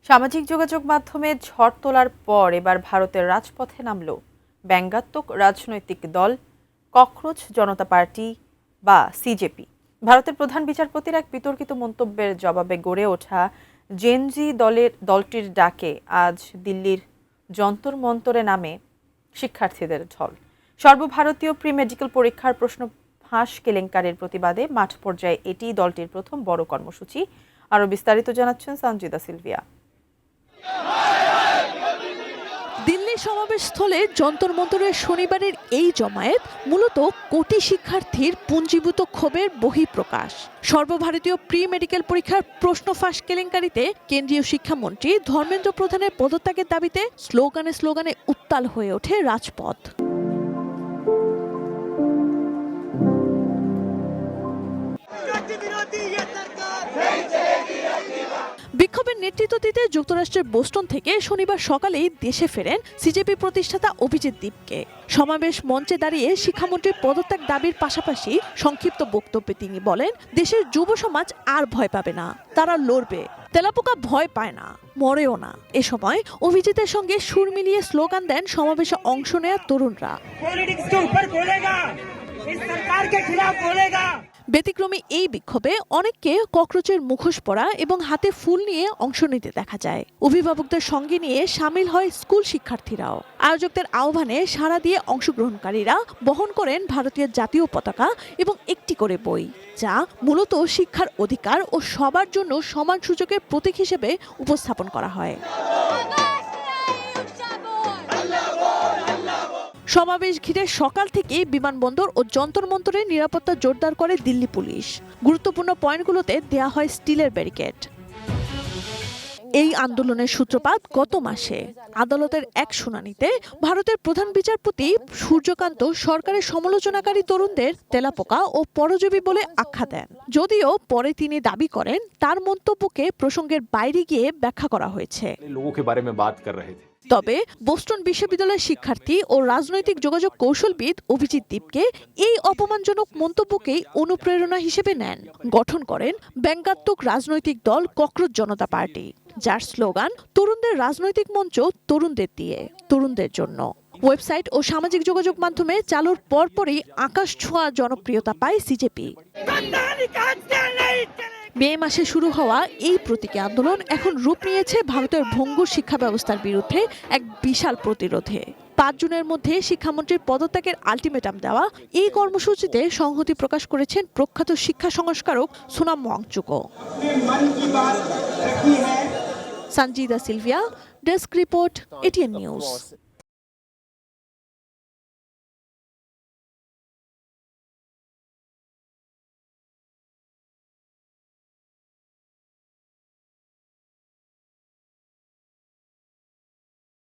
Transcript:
সামাজিক যোগাযোগ মাধ্যমে ঝড় তোলার পর এবার ভারতের রাজপথে নামল ব্যঙ্গাত্মক রাজনৈতিক দল ককরোচ জনতা পার্টি বা সিজেপি। ভারতের প্রধান বিচারপতির এক বিতর্কিত মন্তব্যের জবাবে গড়ে ওঠা জেনজি দলটির ডাকে আজ দিল্লির যন্তর মন্তরে নামে শিক্ষার্থীদের ঢল। সর্বভারতীয় প্রি মেডিকেল পরীক্ষার প্রশ্ন ফাঁস কেলেঙ্কারির প্রতিবাদে মাঠ পর্যায়ে এটি দলটির প্রথম বড় কর্মসূচি। আরও বিস্তারিত জানাচ্ছেন সঞ্জিদা সিলভিয়া। দিল্লি সমাবেশস্থলে যন্তর মন্তরের শনিবারের এই জমায়েত মূলত কোটি শিক্ষার্থীর পুঞ্জীভূত ক্ষোভের বহিঃপ্রকাশ। সর্বভারতীয় প্রি মেডিকেল পরীক্ষার প্রশ্ন ফাঁস কেলেঙ্কারিতে কেন্দ্রীয় শিক্ষামন্ত্রী ধর্মেন্দ্র প্রধানের পদত্যাগের দাবিতে স্লোগানে উত্তাল হয়ে ওঠে রাজপথ। বিক্ষোভের নেতৃত্ব দিতে যুক্তরাষ্ট্রের বোস্টন থেকে শনিবার সকালেই দেশে ফেরেন সিজেপি প্রতিষ্ঠাতা অভিজিৎ দীপকে। সমাবেশ মঞ্চে দাঁড়িয়ে শিক্ষামন্ত্রীর পদত্যাগ দাবির পাশাপাশি সংক্ষিপ্ত বক্তব্যে তিনি বলেন, দেশের যুব সমাজ আর ভয় পাবে না, তারা লড়বে। তেলাপোকা ভয় পায় না, মরেও না। এ সময় অভিজিতের সঙ্গে সুর মিলিয়ে স্লোগান দেন সমাবেশে অংশ নেয়া তরুণরা। ব্যতিক্রমী এই বিক্ষোভে অনেককে ককরোচের মুখোশ পরা এবং হাতে ফুল নিয়ে অংশ নিতে দেখা যায়। অভিভাবকদের সঙ্গে নিয়ে সামিল হয় স্কুল শিক্ষার্থীরাও। আয়োজকদের আহ্বানে সাড়া দিয়ে অংশগ্রহণকারীরা বহন করেন ভারতীয় জাতীয় পতাকা এবং একটি করে বই, যা মূলত শিক্ষার অধিকার ও সবার জন্য সমান সুযোগের প্রতীক হিসেবে উপস্থাপন করা হয়। সমাবেশ ঘিরে সকাল থেকে বিমানবন্দর ও যন্তর মন্তরের নিরাপত্তা জোরদার করে দিল্লি পুলিশ। গুরুত্বপূর্ণ পয়েন্টগুলোতে দেয়া হয় স্টিলের ব্যারিকেড। এই আন্দোলনের সূত্রপাত গত মাসে। আদালতের এক শুনানিতে ভারতের প্রধান বিচারপতি সূর্যকান্ত সরকারের সমালোচনাকারী তরুণদের তেলাপোকা ও পরজীবী বলে আখ্যা দেন। যদিও পরে তিনি দাবি করেন তার মন্তব্যকে প্রসঙ্গের বাইরে গিয়ে ব্যাখ্যা করা হয়েছে। তবে বোস্টন বিশ্ববিদ্যালয়ের শিক্ষার্থী ও রাজনৈতিক যোগাযোগ কৌশলবিদ অভিজিৎ দীপকে এই অপমানজনক মন্তব্যকেই অনুপ্রেরণা হিসেবে নেন। গঠন করেন ব্যঙ্গাত্মক রাজনৈতিক দল ককরোচ জনতা পার্টি, যার স্লোগান তরুণদের রাজনৈতিক মঞ্চ, তরুণদের দিয়ে, তরুণদের জন্য। ওয়েবসাইট ও সামাজিক যোগাযোগ মাধ্যমে চালুর পরপরই আকাশ ছোঁয়া জনপ্রিয়তা পায় সিজেপি। মে মাসে শুরু হওয়া এই প্রতীকী আন্দোলন এখন রূপ নিয়েছে ভারতের ভঙ্গুর শিক্ষা ব্যবস্থার বিরুদ্ধে এক বিশাল প্রতিরোধে। 5 জুনের মধ্যে শিক্ষামন্ত্রীর পদত্যাগের আলটিমেটাম দেওয়া এই কর্মসূচিতে সংহতি প্রকাশ করেছেন প্রখ্যাত শিক্ষা সংস্কারক সোনাম ওয়াংচুকও। Sanjida Sylvia, desk report, ATN news.